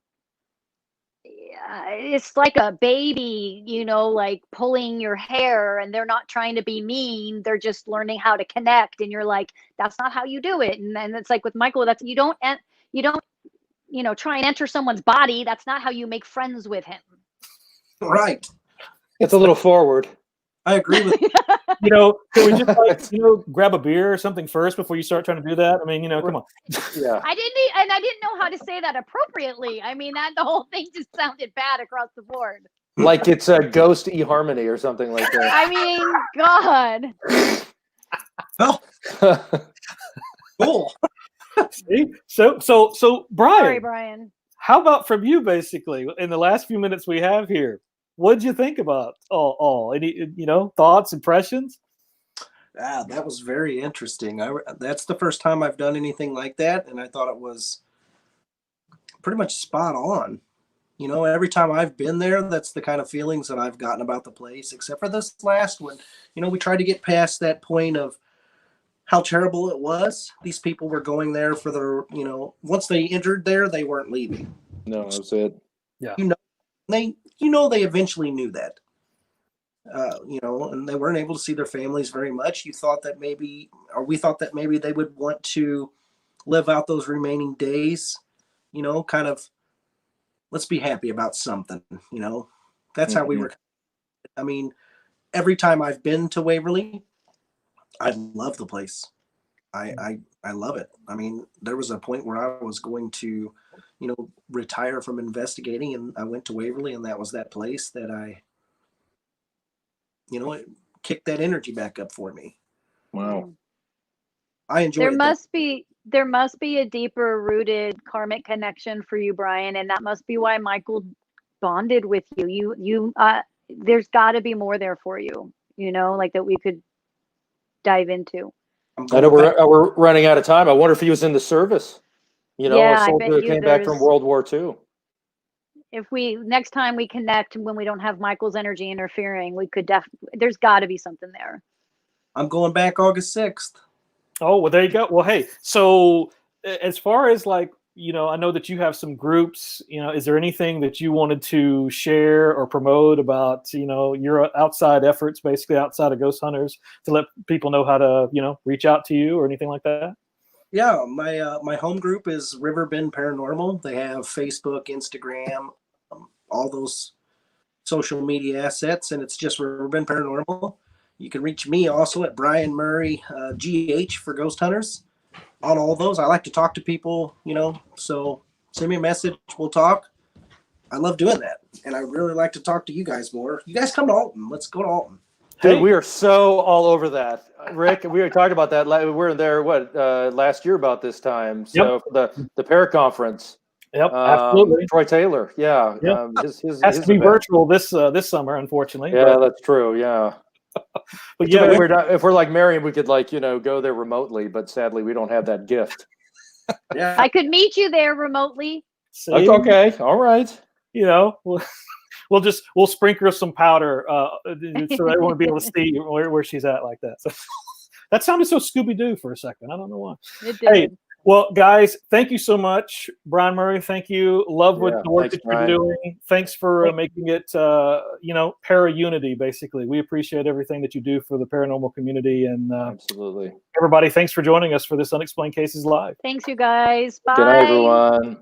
a baby, like pulling your hair, and they're not trying to be mean. They're just learning how to connect. And you're like, that's not how you do it. And then it's like with Michael, that's you don't try and enter someone's body. That's not how you make friends with him. Right. It's a little forward. I agree with Can we just grab a beer or something first before you start trying to do that? I mean, come on. Yeah. I didn't know how to say that appropriately. I mean, the whole thing just sounded bad across the board. Like it's a ghost eHarmony or something like that. I mean, God. Oh, cool. See? So Brian. Sorry, Brian. How about from you, basically, in the last few minutes we have here? What did you think about all? Any, thoughts, impressions? That was very interesting. That's the first time I've done anything like that, and I thought it was pretty much spot on. Every time I've been there, that's the kind of feelings that I've gotten about the place, except for this last one. We tried to get past that point of how terrible it was. These people were going there for their, once they entered there, they weren't leaving. No, that was it. Yeah. They eventually knew that. And they weren't able to see their families very much. We thought that maybe they would want to live out those remaining days, kind of, let's be happy about something, that's how we were. I mean, every time I've been to Waverly, I love the place. I love it. I mean, there was a point where I was going to, retire from investigating, and I went to Waverly, and that was that place that it kicked that energy back up for me. Wow. I enjoy it. There must be a deeper rooted karmic connection for you, Brian, and that must be why Michael bonded with you. There's got to be more there for you, like that we could dive into. I know we're running out of time. I wonder if he was in the service. Yeah, a soldier that came back from World War II. If next time we connect when we don't have Michael's energy interfering, we could there's got to be something there. I'm going back August 6th. Oh, well, there you go. Well, hey, so as far as I know that you have some groups, is there anything that you wanted to share or promote about, your outside efforts, basically outside of Ghost Hunters, to let people know how to, reach out to you or anything like that? Yeah, my home group is Riverbend Paranormal. They have Facebook, Instagram, all those social media assets, and it's just Riverbend Paranormal. You can reach me also at Brian Murray GH for Ghost Hunters on all those. I like to talk to people, so send me a message. We'll talk. I love doing that, and I really like to talk to you guys more. You guys come to Alton. Let's go to Alton. Dude, we are so all over that. Rick, we were talking about that. We were there, last year about this time. So for the para conference. Yep, absolutely. Troy Taylor, yeah. Yep. His has to be event. virtual this summer, unfortunately. Yeah, that's true. Yeah. But yeah, if we're like Maryam, we could go there remotely, but sadly we don't have that gift. Yeah, I could meet you there remotely. See? Okay, all right. we'll sprinkle some powder so everyone will be able to see where she's at like that. So that sounded so Scooby-Doo for a second. I don't know why. It did. Hey, well, guys, thank you so much. Brian Murray, thank you. Love with the work that you're doing. Thanks for making it, para-unity, basically. We appreciate everything that you do for the paranormal community. And absolutely. Everybody, thanks for joining us for this Unexplained Cases Live. Thanks, you guys. Bye. Good night, everyone.